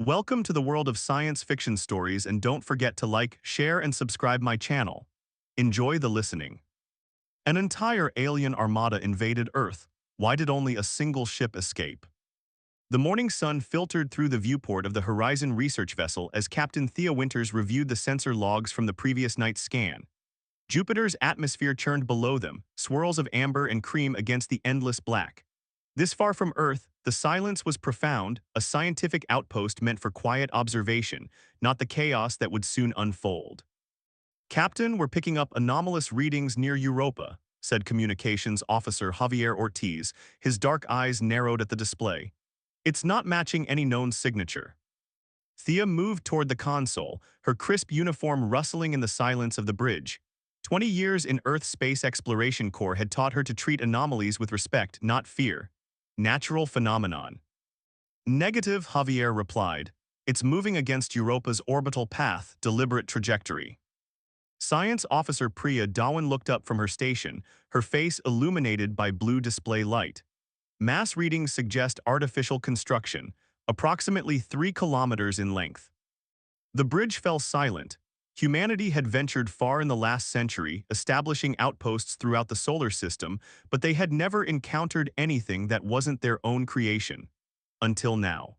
Welcome to the world of science fiction stories, and don't forget to like, share, and subscribe my channel. Enjoy the listening. An entire alien armada invaded Earth. Why did only a single ship escape? The morning sun filtered through the viewport of the Horizon research vessel as Captain Thea Winters reviewed the sensor logs from the previous night's scan. Jupiter's atmosphere churned below them, swirls of amber and cream against the endless black. This far from Earth, the silence was profound, a scientific outpost meant for quiet observation, not the chaos that would soon unfold. "Captain, we're picking up anomalous readings near Europa," said Communications Officer Javier Ortiz, his dark eyes narrowed at the display. "It's not matching any known signature." Thea moved toward the console, her crisp uniform rustling in the silence of the bridge. 20 years in Earth Space Exploration Corps had taught her to treat anomalies with respect, not fear. Natural phenomenon. Negative, Javier replied. It's moving against Europa's orbital path, deliberate trajectory. Science Officer Priya Dhawan looked up from her station, her face illuminated by blue display light. Mass readings suggest artificial construction, approximately 3 kilometers in length. The bridge fell silent. Humanity had ventured far in the last century, establishing outposts throughout the solar system, but they had never encountered anything that wasn't their own creation. Until now.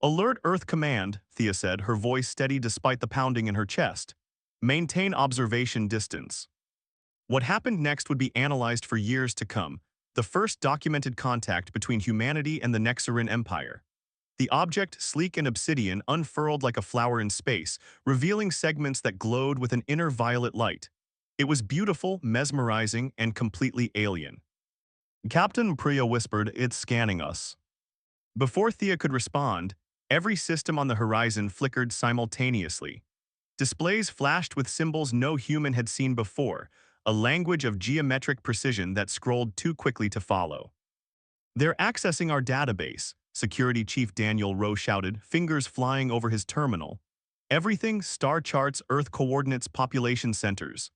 "Alert Earth Command," Thea said, her voice steady despite the pounding in her chest. "Maintain observation distance." What happened next would be analyzed for years to come, the first documented contact between humanity and the Nexarin Empire. The object, sleek and obsidian, unfurled like a flower in space, revealing segments that glowed with an inner violet light. It was beautiful, mesmerizing, and completely alien. Captain Priya whispered, "It's scanning us." Before Thea could respond, every system on the horizon flickered simultaneously. Displays flashed with symbols no human had seen before, a language of geometric precision that scrolled too quickly to follow. "They're accessing our database," Security Chief Daniel Rowe shouted, fingers flying over his terminal. "Everything, star charts, Earth coordinates, population centers."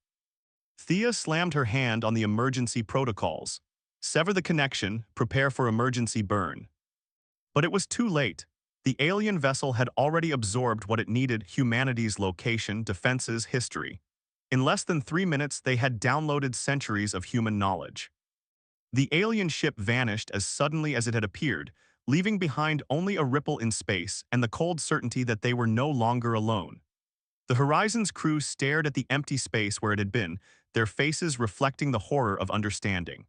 Thea slammed her hand on the emergency protocols. "Sever the connection, prepare for emergency burn." But it was too late. The alien vessel had already absorbed what it needed: humanity's location, defenses, history. In less than 3 minutes, they had downloaded centuries of human knowledge. The alien ship vanished as suddenly as it had appeared, leaving behind only a ripple in space and the cold certainty that they were no longer alone. The Horizon's crew stared at the empty space where it had been, their faces reflecting the horror of understanding.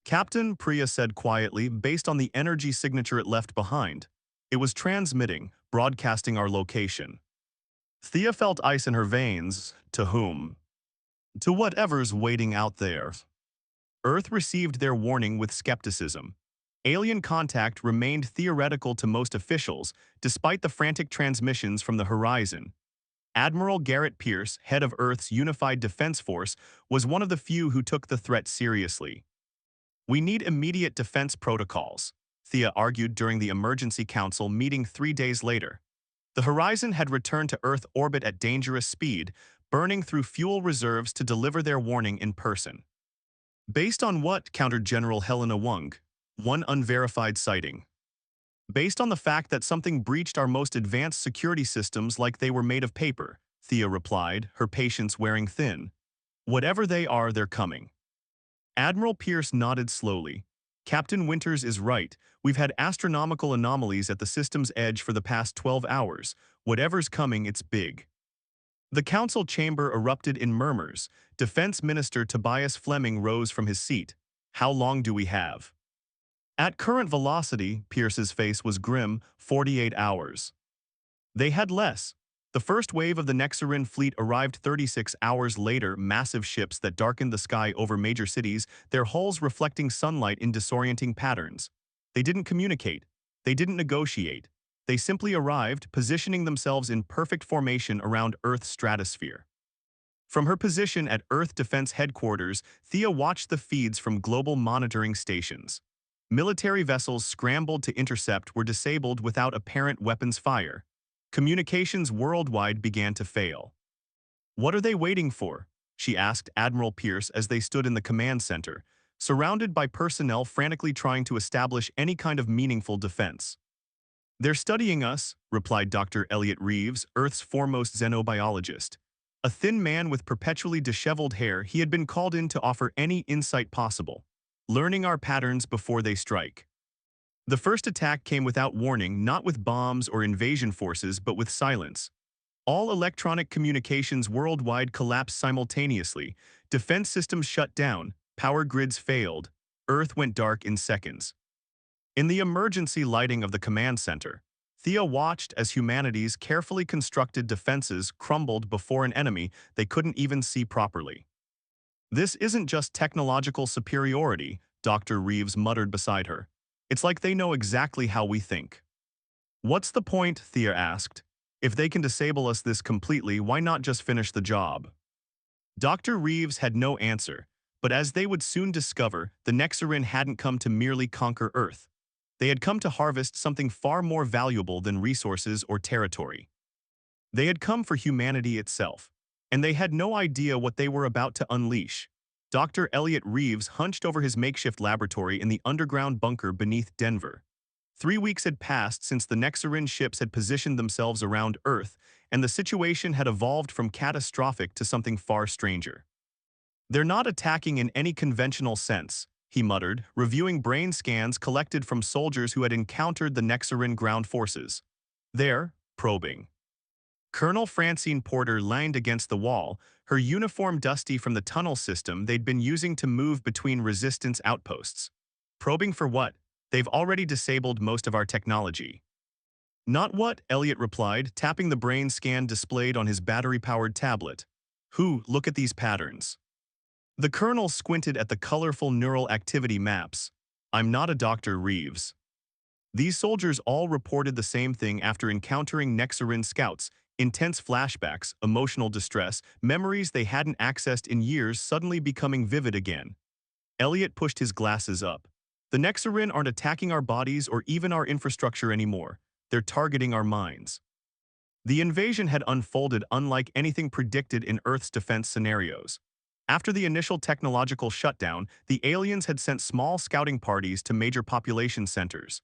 "Captain," Priya said quietly, "based on the energy signature it left behind, it was transmitting, broadcasting our location." Thea felt ice in her veins. To whom? To whatever's waiting out there. Earth received their warning with skepticism. Alien contact remained theoretical to most officials, despite the frantic transmissions from the Horizon. Admiral Garrett Pierce, head of Earth's Unified Defense Force, was one of the few who took the threat seriously. "We need immediate defense protocols," Thea argued during the Emergency Council meeting 3 days later. The Horizon had returned to Earth orbit at dangerous speed, burning through fuel reserves to deliver their warning in person. "Based on what?" countered General Helena Wung. "One unverified sighting." "Based on the fact that something breached our most advanced security systems like they were made of paper," Thea replied, her patience wearing thin. "Whatever they are, they're coming." Admiral Pierce nodded slowly. "Captain Winters is right. We've had astronomical anomalies at the system's edge for the past 12 hours. Whatever's coming, it's big." The council chamber erupted in murmurs. Defense Minister Tobias Fleming rose from his seat. "How long do we have?" "At current velocity," Pierce's face was grim, 48 hours. They had less. The first wave of the Nexarin fleet arrived 36 hours later, massive ships that darkened the sky over major cities, their hulls reflecting sunlight in disorienting patterns. They didn't communicate. They didn't negotiate. They simply arrived, positioning themselves in perfect formation around Earth's stratosphere. From her position at Earth Defense Headquarters, Thea watched the feeds from global monitoring stations. Military vessels scrambled to intercept were disabled without apparent weapons fire. Communications worldwide began to fail. "What are they waiting for?" she asked Admiral Pierce as they stood in the command center, surrounded by personnel frantically trying to establish any kind of meaningful defense. "They're studying us," replied Dr. Elliot Reeves, Earth's foremost xenobiologist. A thin man with perpetually disheveled hair, he had been called in to offer any insight possible, learning our patterns before they strike. The first attack came without warning, not with bombs or invasion forces, but with silence. All electronic communications worldwide collapsed simultaneously, defense systems shut down, power grids failed, Earth went dark in seconds. In the emergency lighting of the command center, Thea watched as humanity's carefully constructed defenses crumbled before an enemy they couldn't even see properly. "This isn't just technological superiority," Dr. Reeves muttered beside her. "It's like they know exactly how we think." "What's the point?" Thea asked. "If they can disable us this completely, why not just finish the job?" Dr. Reeves had no answer, but as they would soon discover, the Nexarin hadn't come to merely conquer Earth. They had come to harvest something far more valuable than resources or territory. They had come for humanity itself, and they had no idea what they were about to unleash. Dr. Elliot Reeves hunched over his makeshift laboratory in the underground bunker beneath Denver. 3 weeks had passed since the Nexarin ships had positioned themselves around Earth, and the situation had evolved from catastrophic to something far stranger. "They're not attacking in any conventional sense," he muttered, reviewing brain scans collected from soldiers who had encountered the Nexarin ground forces. "They're probing." Colonel Francine Porter leaned against the wall, her uniform dusty from the tunnel system they'd been using to move between resistance outposts. "Probing for what? They've already disabled most of our technology." "Not what," Elliot replied, tapping the brain scan displayed on his battery-powered tablet. Look at these patterns." The colonel squinted at the colorful neural activity maps. "I'm not a Dr. Reeves." These soldiers all reported the same thing after encountering Nexarin scouts: intense flashbacks, emotional distress, memories they hadn't accessed in years suddenly becoming vivid again. Elliot pushed his glasses up. "The Nexarin aren't attacking our bodies or even our infrastructure anymore. They're targeting our minds." The invasion had unfolded unlike anything predicted in Earth's defense scenarios. After the initial technological shutdown, the aliens had sent small scouting parties to major population centers.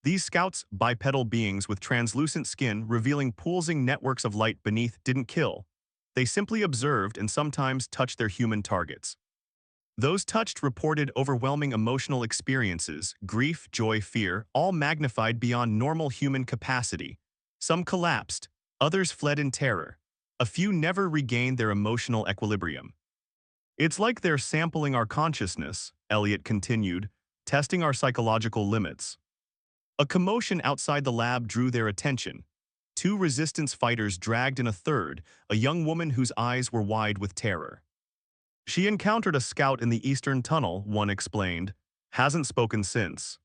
These scouts, bipedal beings with translucent skin revealing pulsing networks of light beneath, didn't kill. They simply observed and sometimes touched their human targets. Those touched reported overwhelming emotional experiences: grief, joy, fear, all magnified beyond normal human capacity. Some collapsed, others fled in terror. A few never regained their emotional equilibrium. "It's like they're sampling our consciousness," Elliot continued, "testing our psychological limits." A commotion outside the lab drew their attention. Two resistance fighters dragged in a third, a young woman whose eyes were wide with terror. "She encountered a scout in the eastern tunnel," one explained. "Hasn't spoken since."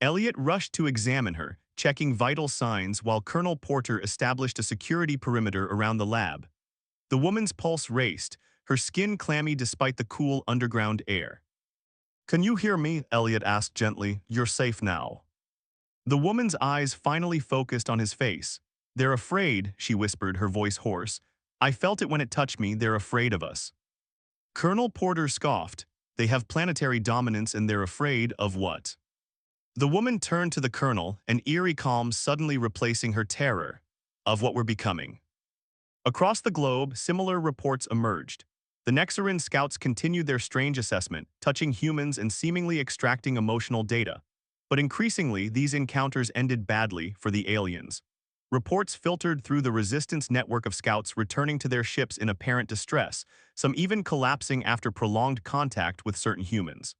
Elliot rushed to examine her, checking vital signs while Colonel Porter established a security perimeter around the lab. The woman's pulse raced, her skin clammy despite the cool underground air. "Can you hear me?" Elliot asked gently. "You're safe now." The woman's eyes finally focused on his face. "They're afraid," she whispered, her voice hoarse. "I felt it when it touched me. They're afraid of us." Colonel Porter scoffed. "They have planetary dominance and they're afraid of what?" The woman turned to the colonel, an eerie calm suddenly replacing her terror. "Of what we're becoming." Across the globe, similar reports emerged. The Nexarin scouts continued their strange assessment, touching humans and seemingly extracting emotional data. But increasingly, these encounters ended badly for the aliens. Reports filtered through the resistance network of scouts returning to their ships in apparent distress, some even collapsing after prolonged contact with certain humans.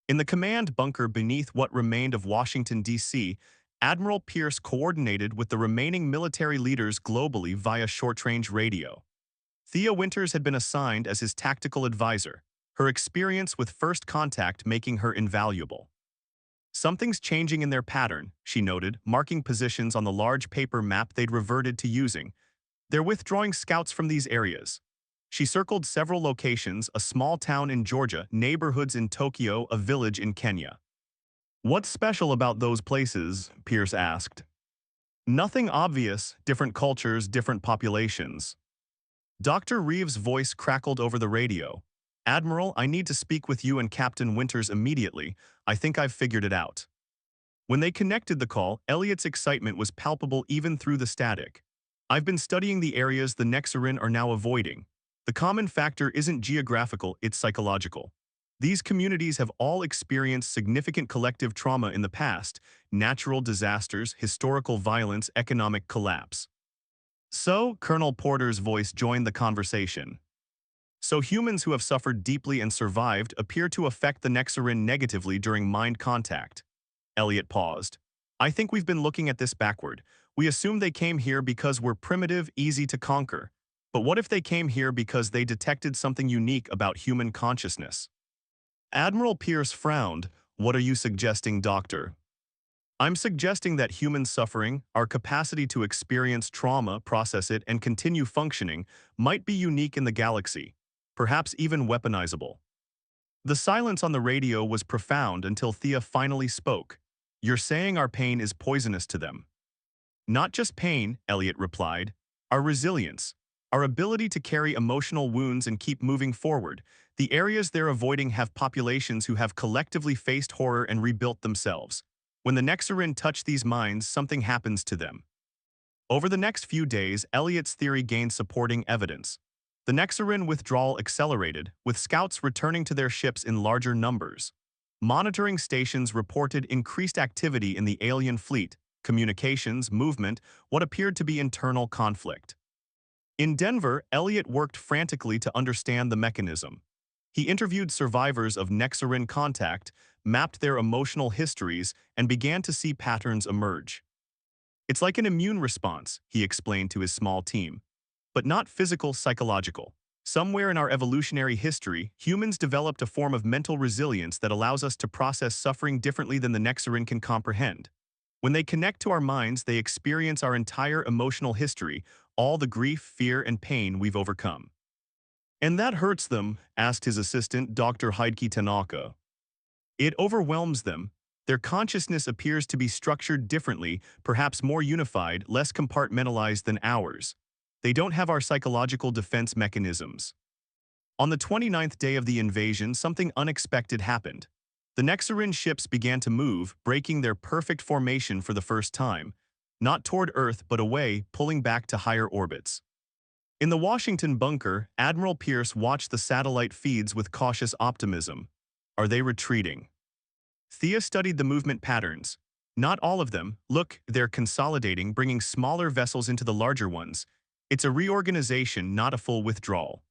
In the command bunker beneath what remained of Washington, D.C., Admiral Pierce coordinated with the remaining military leaders globally via short-range radio. Thea Winters had been assigned as his tactical advisor, her experience with first contact making her invaluable. "Something's changing in their pattern," she noted, marking positions on the large paper map they'd reverted to using. "They're withdrawing scouts from these areas." She circled several locations: a small town in Georgia, neighborhoods in Tokyo, a village in Kenya. "What's special about those places?" Pierce asked. "Nothing obvious, different cultures, different populations." Dr. Reeves' voice crackled over the radio. "Admiral, I need to speak with you and Captain Winters immediately. I think I've figured it out." When they connected the call, Elliot's excitement was palpable even through the static. I've been studying the areas the Nexarin are now avoiding. The common factor isn't geographical, it's psychological. These communities have all experienced significant collective trauma in the past: natural disasters, historical violence, economic collapse. So, Colonel Porter's voice joined the conversation. So humans who have suffered deeply and survived appear to affect the Nexarin negatively during mind contact. Elliot paused. I think we've been looking at this backward. We assume they came here because we're primitive, easy to conquer. But what if they came here because they detected something unique about human consciousness? Admiral Pierce frowned. What are you suggesting, Doctor? I'm suggesting that human suffering, our capacity to experience trauma, process it, and continue functioning, might be unique in the galaxy, perhaps even weaponizable. The silence on the radio was profound until Thea finally spoke. You're saying our pain is poisonous to them. Not just pain, Elliot replied. Our resilience. Our ability to carry emotional wounds and keep moving forward. The areas they're avoiding have populations who have collectively faced horror and rebuilt themselves. When the Nexarin touch these minds, something happens to them. Over the next few days, Elliot's theory gained supporting evidence. The Nexarin withdrawal accelerated, with scouts returning to their ships in larger numbers. Monitoring stations reported increased activity in the alien fleet, communications, movement, what appeared to be internal conflict. In Denver, Elliot worked frantically to understand the mechanism. He interviewed survivors of Nexarin contact, mapped their emotional histories, and began to see patterns emerge. It's like an immune response, he explained to his small team. But not physical, psychological. Somewhere in our evolutionary history, humans developed a form of mental resilience that allows us to process suffering differently than the Nexarin can comprehend. When they connect to our minds, they experience our entire emotional history, all the grief, fear, and pain we've overcome. And that hurts them, asked his assistant, Dr. Heidke Tanaka. It overwhelms them. Their consciousness appears to be structured differently, perhaps more unified, less compartmentalized than ours. They don't have our psychological defense mechanisms. On the 29th day of the invasion, something unexpected happened. The Nexarin ships began to move, breaking their perfect formation for the first time, not toward Earth but away, pulling back to higher orbits. In the Washington bunker, Admiral Pierce watched the satellite feeds with cautious optimism. Are they retreating? Thea studied the movement patterns. Not all of them. Look, they're consolidating, bringing smaller vessels into the larger ones. It's a reorganization, not a full withdrawal.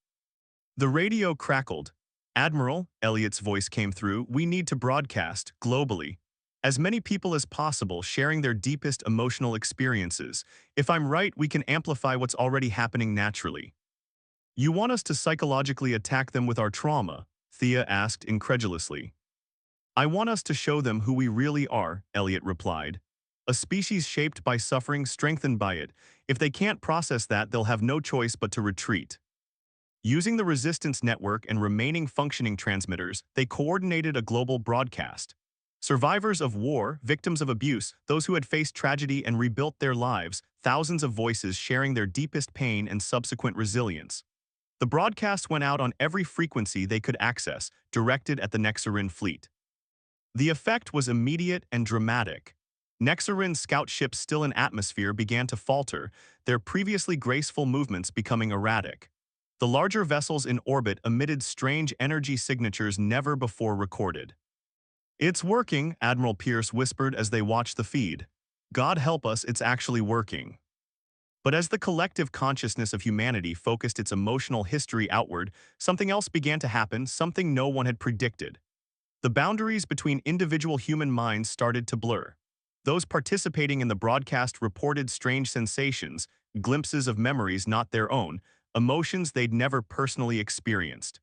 The radio crackled. Admiral, Elliot's voice came through, we need to broadcast, globally. As many people as possible sharing their deepest emotional experiences. If I'm right, we can amplify what's already happening naturally. You want us to psychologically attack them with our trauma? Thea asked incredulously. I want us to show them who we really are, Elliot replied. A species shaped by suffering, strengthened by it. If they can't process that, they'll have no choice but to retreat. Using the resistance network and remaining functioning transmitters, they coordinated a global broadcast. Survivors of war, victims of abuse, those who had faced tragedy and rebuilt their lives, thousands of voices sharing their deepest pain and subsequent resilience. The broadcast went out on every frequency they could access, directed at the Nexarin fleet. The effect was immediate and dramatic. Nexarin scout ships still in atmosphere began to falter, their previously graceful movements becoming erratic. The larger vessels in orbit emitted strange energy signatures never before recorded. It's working, Admiral Pierce whispered as they watched the feed. God help us, it's actually working. But as the collective consciousness of humanity focused its emotional history outward, something else began to happen, something no one had predicted. The boundaries between individual human minds started to blur. Those participating in the broadcast reported strange sensations, glimpses of memories not their own, emotions they'd never personally experienced.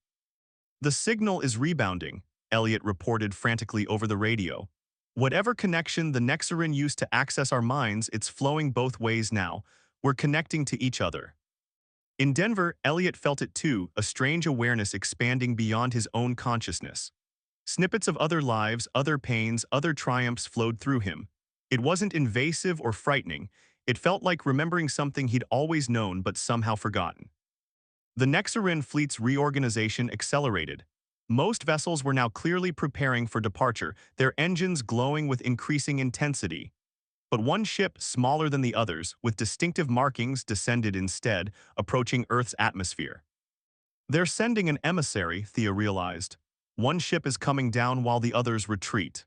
The signal is rebounding, Elliot reported frantically over the radio. Whatever connection the Nexarin used to access our minds, it's flowing both ways now. We're connecting to each other. In Denver, Elliot felt it too, a strange awareness expanding beyond his own consciousness. Snippets of other lives, other pains, other triumphs flowed through him. It wasn't invasive or frightening. It felt like remembering something he'd always known but somehow forgotten. The Nexarin fleet's reorganization accelerated. Most vessels were now clearly preparing for departure, their engines glowing with increasing intensity. But one ship, smaller than the others, with distinctive markings, descended instead, approaching Earth's atmosphere. They're sending an emissary, Thea realized. One ship is coming down while the others retreat.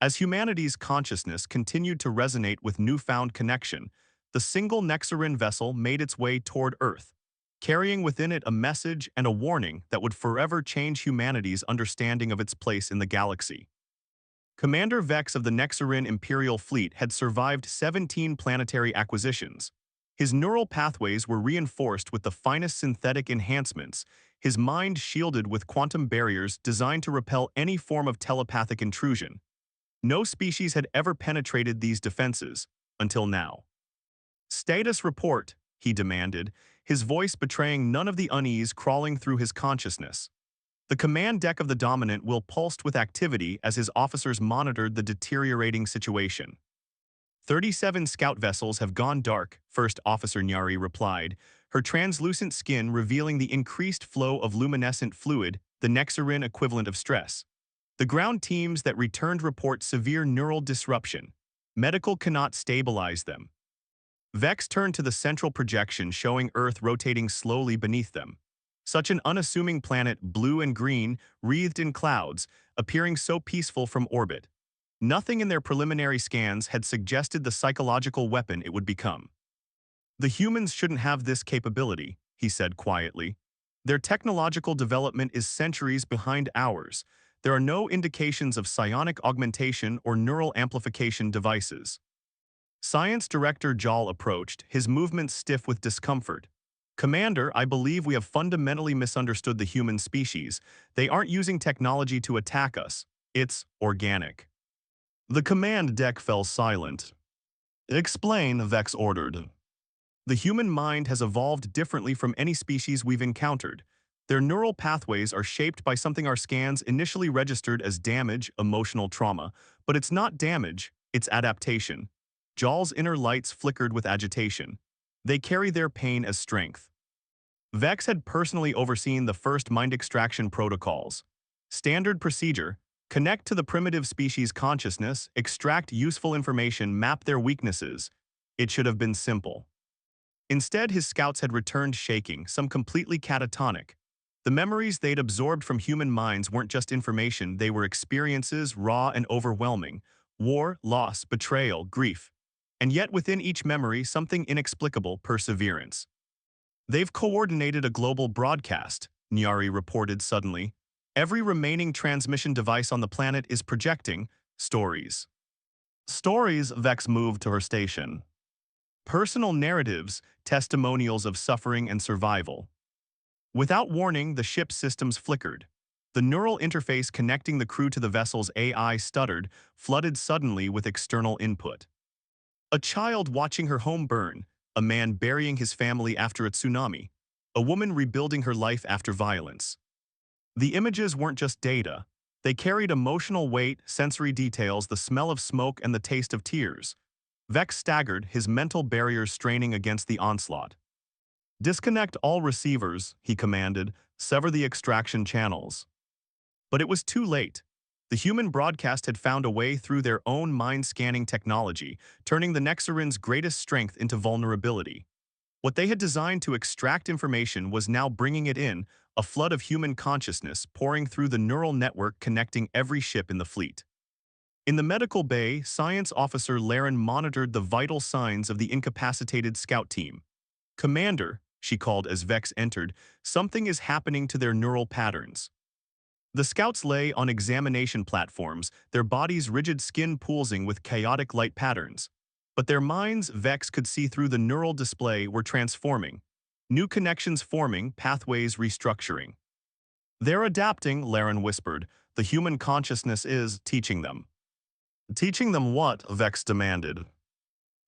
As humanity's consciousness continued to resonate with newfound connection, the single Nexarin vessel made its way toward Earth, carrying within it a message and a warning that would forever change humanity's understanding of its place in the galaxy. Commander Vex of the Nexarin Imperial Fleet had survived 17 planetary acquisitions. His neural pathways were reinforced with the finest synthetic enhancements, his mind shielded with quantum barriers designed to repel any form of telepathic intrusion. No species had ever penetrated these defenses, until now. "Status report," he demanded, his voice betraying none of the unease crawling through his consciousness. The command deck of the Dominant will pulsed with activity as his officers monitored the deteriorating situation. 37 scout vessels have gone dark, First Officer Nyari replied, her translucent skin revealing the increased flow of luminescent fluid, the Nexarin equivalent of stress. The ground teams that returned report severe neural disruption. Medical cannot stabilize them. Vex turned to the central projection showing Earth rotating slowly beneath them. Such an unassuming planet, blue and green, wreathed in clouds, appearing so peaceful from orbit. Nothing in their preliminary scans had suggested the psychological weapon it would become. "The humans shouldn't have this capability," he said quietly. "Their technological development is centuries behind ours. There are no indications of psionic augmentation or neural amplification devices." Science Director Jal approached, his movements stiff with discomfort. "Commander, I believe we have fundamentally misunderstood the human species. They aren't using technology to attack us. It's organic." The command deck fell silent. "Explain," Vex ordered. "The human mind has evolved differently from any species we've encountered. Their neural pathways are shaped by something our scans initially registered as damage, emotional trauma, but it's not damage, it's adaptation." Jal's inner lights flickered with agitation. They carry their pain as strength. Vex had personally overseen the first mind extraction protocols. Standard procedure: connect to the primitive species consciousness, extract useful information, map their weaknesses. It should have been simple. Instead, his scouts had returned shaking, some completely catatonic. The memories they'd absorbed from human minds weren't just information, they were experiences, raw and overwhelming. War, loss, betrayal, grief. And yet within each memory, something inexplicable: perseverance. "They've coordinated a global broadcast," Nyari reported suddenly. "Every remaining transmission device on the planet is projecting stories." "Stories," Vex moved to her station. "Personal narratives, testimonials of suffering and survival." Without warning, the ship's systems flickered. The neural interface connecting the crew to the vessel's AI stuttered, flooded suddenly with external input. A child watching her home burn, a man burying his family after a tsunami, a woman rebuilding her life after violence. The images weren't just data. They carried emotional weight, sensory details, the smell of smoke and the taste of tears. Vex staggered, his mental barriers straining against the onslaught. "Disconnect all receivers," he commanded, "sever the extraction channels." But it was too late. The human broadcast had found a way through their own mind-scanning technology, turning the Nexarin's greatest strength into vulnerability. What they had designed to extract information was now bringing it in, a flood of human consciousness pouring through the neural network connecting every ship in the fleet. In the medical bay, Science Officer Laren monitored the vital signs of the incapacitated scout team. "Commander," she called as Vex entered, "something is happening to their neural patterns." The scouts lay on examination platforms, their bodies' rigid skin pulsing with chaotic light patterns. But their minds, Vex could see through the neural display, were transforming. New connections forming, pathways restructuring. "They're adapting," Laren whispered. "The human consciousness is teaching them." "Teaching them what?" Vex demanded.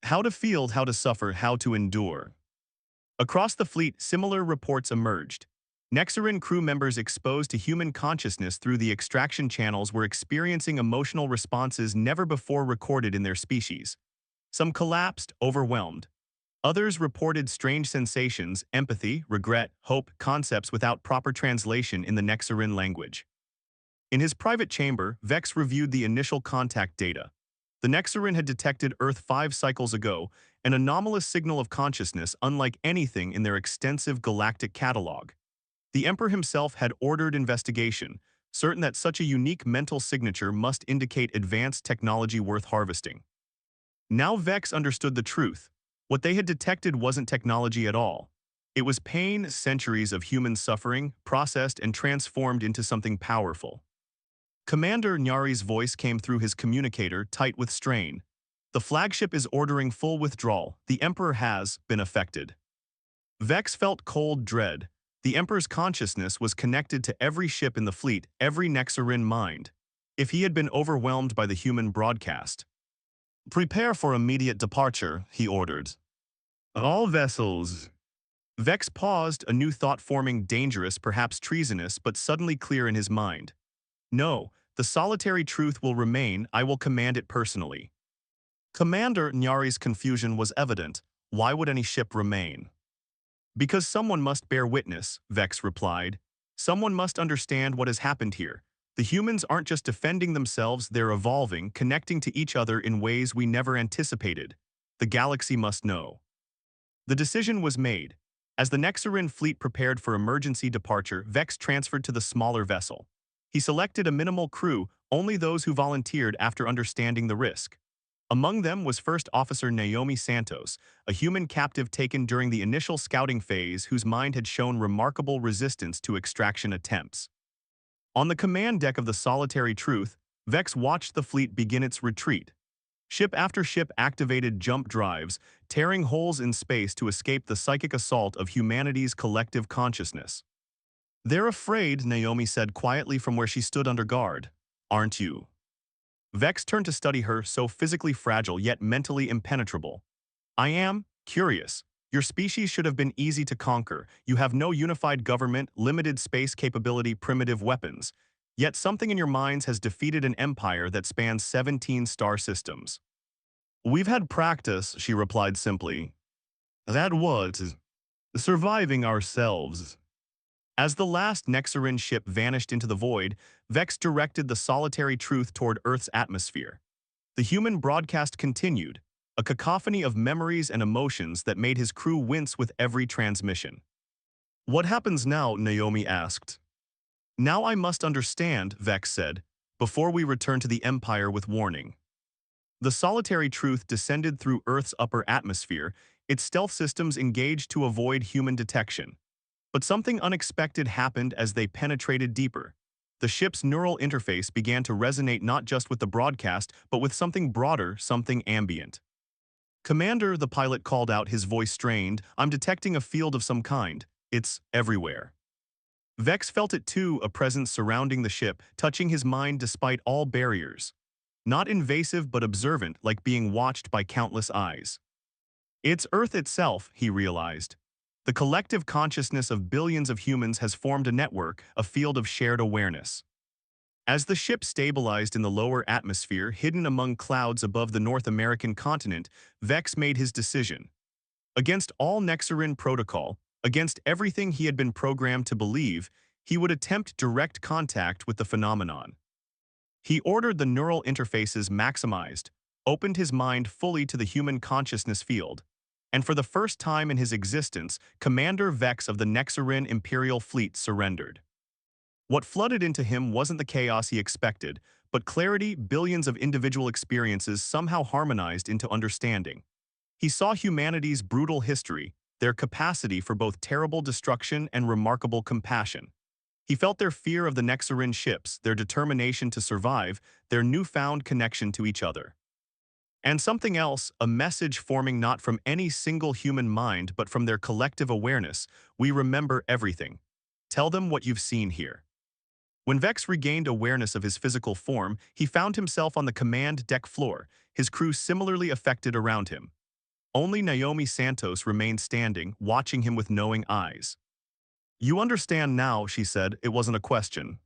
"How to feel, how to suffer, how to endure." Across the fleet, similar reports emerged. Nexarin crew members exposed to human consciousness through the extraction channels were experiencing emotional responses never before recorded in their species. Some collapsed, overwhelmed. Others reported strange sensations, empathy, regret, hope, concepts without proper translation in the Nexarin language. In his private chamber, Vex reviewed the initial contact data. The Nexarin had detected Earth 5 cycles ago, an anomalous signal of consciousness unlike anything in their extensive galactic catalog. The Emperor himself had ordered investigation, certain that such a unique mental signature must indicate advanced technology worth harvesting. Now Vex understood the truth. What they had detected wasn't technology at all. It was pain, centuries of human suffering, processed and transformed into something powerful. Commander Nyari's voice came through his communicator, tight with strain. The flagship is ordering full withdrawal. The Emperor has been affected. Vex felt cold dread. The Emperor's consciousness was connected to every ship in the fleet, every Nexarin mind. If he had been overwhelmed by the human broadcast. "Prepare for immediate departure," he ordered. "All vessels." Vex paused, a new thought forming, dangerous, perhaps treasonous, but suddenly clear in his mind. "No, the solitary truth will remain. I will command it personally." Commander Nyari's confusion was evident. Why would any ship remain? "Because someone must bear witness," Vex replied. "Someone must understand what has happened here. The humans aren't just defending themselves, they're evolving, connecting to each other in ways we never anticipated. The galaxy must know." The decision was made. As the Nexarin fleet prepared for emergency departure, Vex transferred to the smaller vessel. He selected a minimal crew, only those who volunteered after understanding the risk. Among them was First Officer Naomi Santos, a human captive taken during the initial scouting phase whose mind had shown remarkable resistance to extraction attempts. On the command deck of the Solitary Truth, Vex watched the fleet begin its retreat. Ship after ship activated jump drives, tearing holes in space to escape the psychic assault of humanity's collective consciousness. "They're afraid," Naomi said quietly from where she stood under guard. "Aren't you?" Vex turned to study her, so physically fragile yet mentally impenetrable. "I am curious. Your species should have been easy to conquer. You have no unified government, limited space capability, primitive weapons. Yet something in your minds has defeated an empire that spans 17 star systems." "We've had practice," she replied simply. "That was surviving ourselves." As the last Nexarin ship vanished into the void, Vex directed the Solitary Truth toward Earth's atmosphere. The human broadcast continued, a cacophony of memories and emotions that made his crew wince with every transmission. "What happens now?" Naomi asked. "Now I must understand," Vex said, "before we return to the Empire with warning." The Solitary Truth descended through Earth's upper atmosphere, its stealth systems engaged to avoid human detection. But something unexpected happened as they penetrated deeper. The ship's neural interface began to resonate not just with the broadcast, but with something broader, something ambient. "Commander," the pilot called out, his voice strained, "I'm detecting a field of some kind. It's everywhere." Vex felt it too, a presence surrounding the ship, touching his mind despite all barriers. Not invasive but observant, like being watched by countless eyes. "It's Earth itself," he realized. The collective consciousness of billions of humans has formed a network, a field of shared awareness. As the ship stabilized in the lower atmosphere, hidden among clouds above the North American continent, Vex made his decision. Against all Nexarin protocol, against everything he had been programmed to believe, he would attempt direct contact with the phenomenon. He ordered the neural interfaces maximized, opened his mind fully to the human consciousness field, and for the first time in his existence, Commander Vex of the Nexarin Imperial Fleet surrendered. What flooded into him wasn't the chaos he expected, but clarity, billions of individual experiences somehow harmonized into understanding. He saw humanity's brutal history, their capacity for both terrible destruction and remarkable compassion. He felt their fear of the Nexarin ships, their determination to survive, their newfound connection to each other. And something else, a message forming not from any single human mind but from their collective awareness: we remember everything. Tell them what you've seen here. When Vex regained awareness of his physical form, he found himself on the command deck floor, his crew similarly affected around him. Only Naomi Santos remained standing, watching him with knowing eyes. "You understand now," she said. It wasn't a question.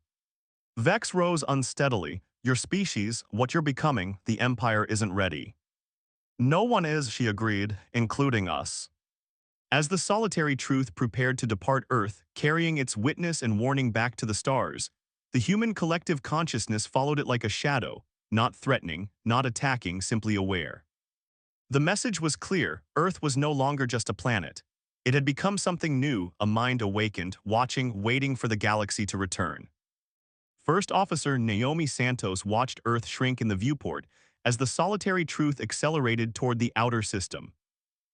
Vex rose unsteadily. "Your species, what you're becoming, the Empire isn't ready." No one is, she agreed, including us. As the solitary truth prepared to depart Earth, carrying its witness and warning back to the stars, the human collective consciousness followed it like a shadow, not threatening, not attacking, simply aware. The message was clear: Earth was no longer just a planet. It had become something new, a mind awakened, watching, waiting for the galaxy to return. First Officer Naomi Santos watched Earth shrink in the viewport as the solitary truth accelerated toward the outer system.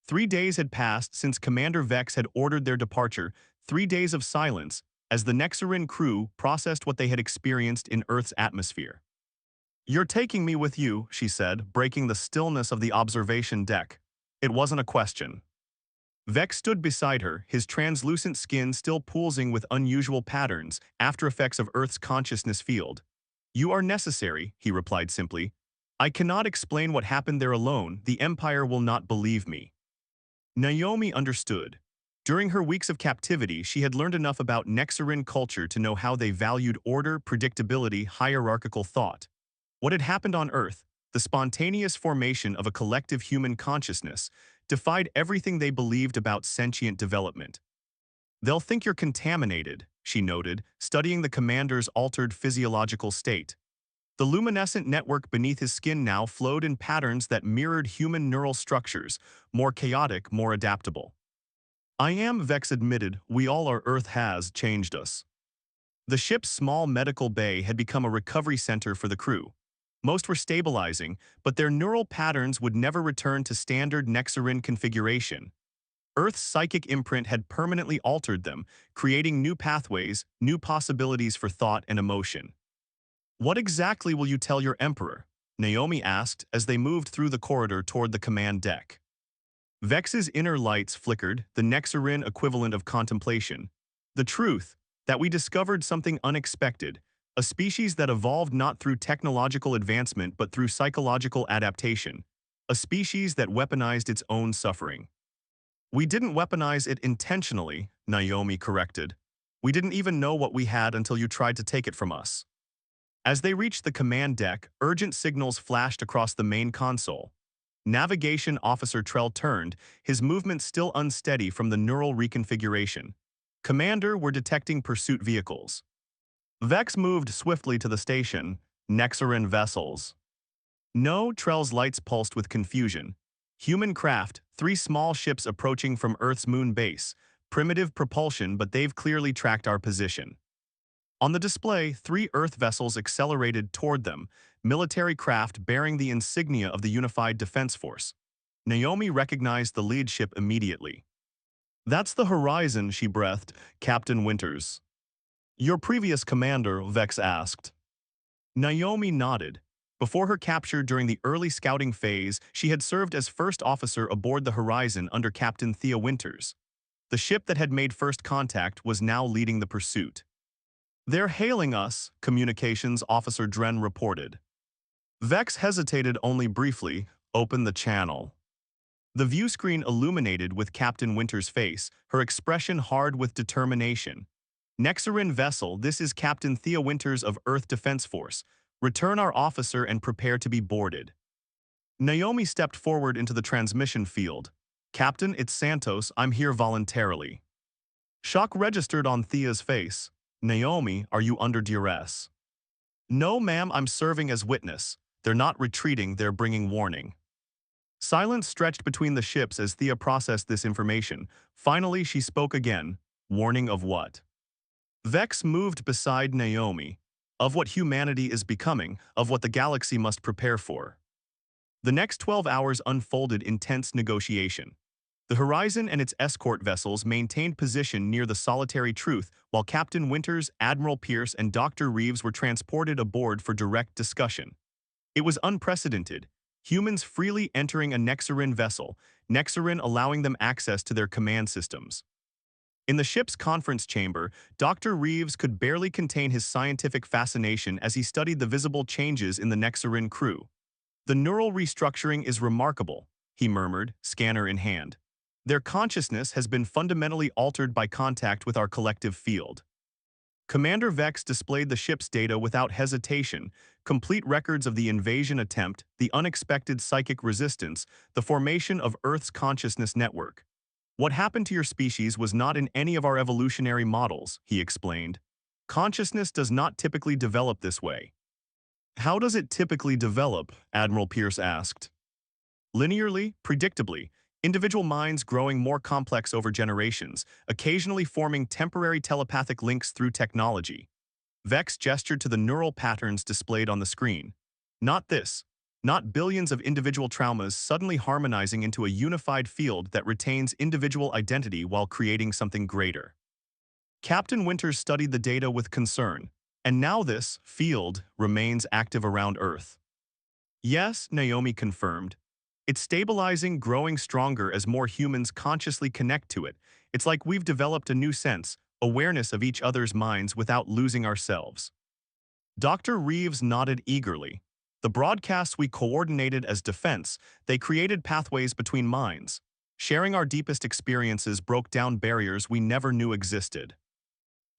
3 days had passed since Commander Vex had ordered their departure, 3 days of silence, as the Nexarin crew processed what they had experienced in Earth's atmosphere. "You're taking me with you," she said, breaking the stillness of the observation deck. It wasn't a question. Vex stood beside her, his translucent skin still pulsing with unusual patterns, after effects of Earth's consciousness field. "You are necessary," he replied simply. "I cannot explain what happened there alone. The Empire will not believe me." Naomi understood. During her weeks of captivity, she had learned enough about Nexarin culture to know how they valued order, predictability, hierarchical thought. What had happened on Earth, the spontaneous formation of a collective human consciousness, defied everything they believed about sentient development. "They'll think you're contaminated," she noted, studying the commander's altered physiological state. The luminescent network beneath his skin now flowed in patterns that mirrored human neural structures, more chaotic, more adaptable. "I am," Vex admitted. "We all, our Earth has changed us." The ship's small medical bay had become a recovery center for the crew. Most were stabilizing, but their neural patterns would never return to standard Nexarin configuration. Earth's psychic imprint had permanently altered them, creating new pathways, new possibilities for thought and emotion. "What exactly will you tell your Emperor?" Naomi asked as they moved through the corridor toward the command deck. Vex's inner lights flickered, the Nexarin equivalent of contemplation. "The truth, that we discovered something unexpected, a species that evolved not through technological advancement but through psychological adaptation, a species that weaponized its own suffering." "We didn't weaponize it intentionally," Naomi corrected. "We didn't even know what we had until you tried to take it from us." As they reached the command deck, urgent signals flashed across the main console. Navigation Officer Trell turned, his movement still unsteady from the neural reconfiguration. "Commander, we're detecting pursuit vehicles." Vex moved swiftly to the station. "Nexarin vessels." "No," Trell's lights pulsed with confusion. "Human craft, 3 small ships approaching from Earth's moon base. Primitive propulsion, but they've clearly tracked our position." On the display, 3 Earth vessels accelerated toward them, military craft bearing the insignia of the Unified Defense Force. Naomi recognized the lead ship immediately. "That's the Horizon," she breathed, "Captain Winters." "Your previous commander?" Vex asked. Naomi nodded. Before her capture during the early scouting phase, she had served as first officer aboard the Horizon under Captain Thea Winters. The ship that had made first contact was now leading the pursuit. "They're hailing us," Communications Officer Dren reported. Vex hesitated only briefly. "Open the channel." The view screen illuminated with Captain Winter's face, her expression hard with determination. "Nexarin vessel, this is Captain Thea Winters of Earth Defense Force. Return our officer and prepare to be boarded." Naomi stepped forward into the transmission field. "Captain, it's Santos. I'm here voluntarily." Shock registered on Thea's face. "Naomi, are you under duress?" "No, ma'am, I'm serving as witness. They're not retreating, they're bringing warning." Silence stretched between the ships as Thea processed this information. Finally, she spoke again. "Warning of what?" Vex moved beside Naomi. "Of what humanity is becoming, of what the galaxy must prepare for." The next 12 hours unfolded in tense negotiation. The Horizon and its escort vessels maintained position near the Solitary Truth, while Captain Winters, Admiral Pierce, and Dr. Reeves were transported aboard for direct discussion. It was unprecedented. Humans freely entering a Nexarin vessel, Nexarin allowing them access to their command systems. In the ship's conference chamber, Dr. Reeves could barely contain his scientific fascination as he studied the visible changes in the Nexarin crew. "The neural restructuring is remarkable," he murmured, scanner in hand. "Their consciousness has been fundamentally altered by contact with our collective field." Commander Vex displayed the ship's data without hesitation, complete records of the invasion attempt, the unexpected psychic resistance, the formation of Earth's consciousness network. What happened to your species was not in any of our evolutionary models, he explained. Consciousness does not typically develop this way. How does it typically develop? Admiral Pierce asked. Linearly, predictably, individual minds growing more complex over generations, occasionally forming temporary telepathic links through technology. Vex gestured to the neural patterns displayed on the screen. Not this. Not billions of individual traumas suddenly harmonizing into a unified field that retains individual identity while creating something greater. Captain Winters studied the data with concern, and now this field remains active around Earth. Yes, Naomi confirmed. It's stabilizing, growing stronger as more humans consciously connect to it. It's like we've developed a new sense, awareness of each other's minds without losing ourselves. Dr. Reeves nodded eagerly. The broadcasts we coordinated as defense, they created pathways between minds. Sharing our deepest experiences broke down barriers we never knew existed.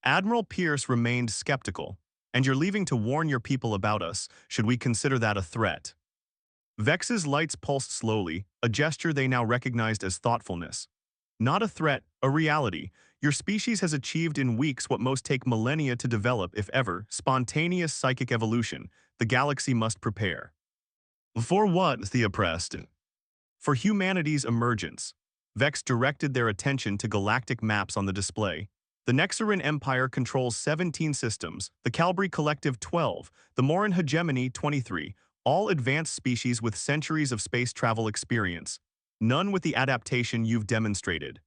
Admiral Pierce remained skeptical. And you're leaving to warn your people about us, should we consider that a threat? Vex's lights pulsed slowly, a gesture they now recognized as thoughtfulness. Not a threat, a reality. Your species has achieved in weeks what most take millennia to develop, if ever, spontaneous psychic evolution. The galaxy must prepare. For what? Thea pressed. For humanity's emergence. Vex directed their attention to galactic maps on the display. The Nexarin Empire controls 17 systems, the Calbri Collective 12, the Moran Hegemony 23, all advanced species with centuries of space travel experience, none with the adaptation you've demonstrated.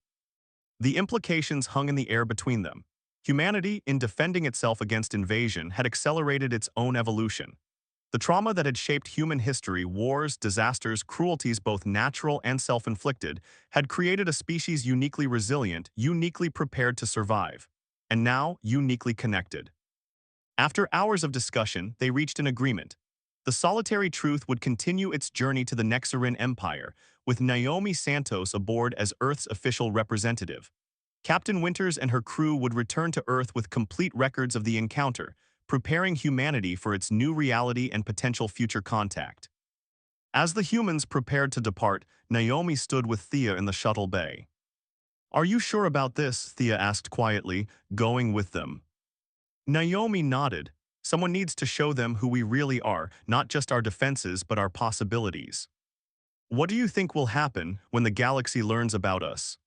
The implications hung in the air between them. Humanity, in defending itself against invasion, had accelerated its own evolution. The trauma that had shaped human history, wars, disasters, cruelties both natural and self-inflicted, had created a species uniquely resilient, uniquely prepared to survive, and now uniquely connected. After hours of discussion, they reached an agreement. The solitary truth would continue its journey to the Nexarin Empire, with Naomi Santos aboard as Earth's official representative. Captain Winters and her crew would return to Earth with complete records of the encounter, preparing humanity for its new reality and potential future contact. As the humans prepared to depart, Naomi stood with Thea in the shuttle bay. "Are you sure about this?" Thea asked quietly, going with them. Naomi nodded. Someone needs to show them who we really are, not just our defenses but our possibilities. What do you think will happen when the galaxy learns about us?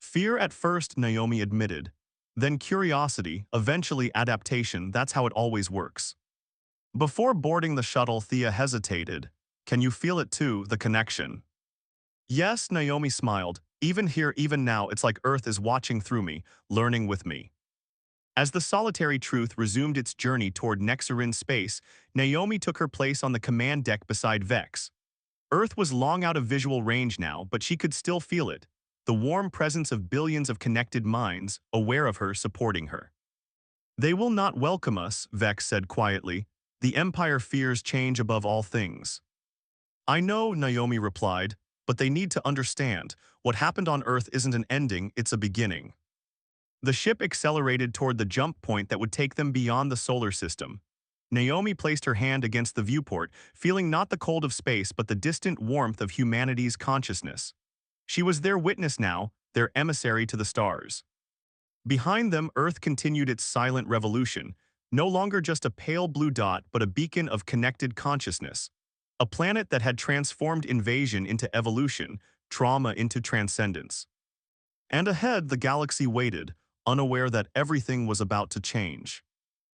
Fear at first, Naomi admitted. Then curiosity, eventually adaptation, that's how it always works. Before boarding the shuttle, Thea hesitated. Can you feel it too, the connection? Yes, Naomi smiled. Even here, even now, it's like Earth is watching through me, learning with me. As the solitary truth resumed its journey toward Nexarin space, Naomi took her place on the command deck beside Vex. Earth was long out of visual range now, but she could still feel it. The warm presence of billions of connected minds, aware of her, supporting her. They will not welcome us, Vex said quietly. The Empire fears change above all things. I know, Naomi replied, but they need to understand. What happened on Earth isn't an ending, it's a beginning. The ship accelerated toward the jump point that would take them beyond the solar system. Naomi placed her hand against the viewport, feeling not the cold of space but the distant warmth of humanity's consciousness. She was their witness now, their emissary to the stars. Behind them, Earth continued its silent revolution, no longer just a pale blue dot but a beacon of connected consciousness. A planet that had transformed invasion into evolution, trauma into transcendence. And ahead, the galaxy waited, unaware that everything was about to change.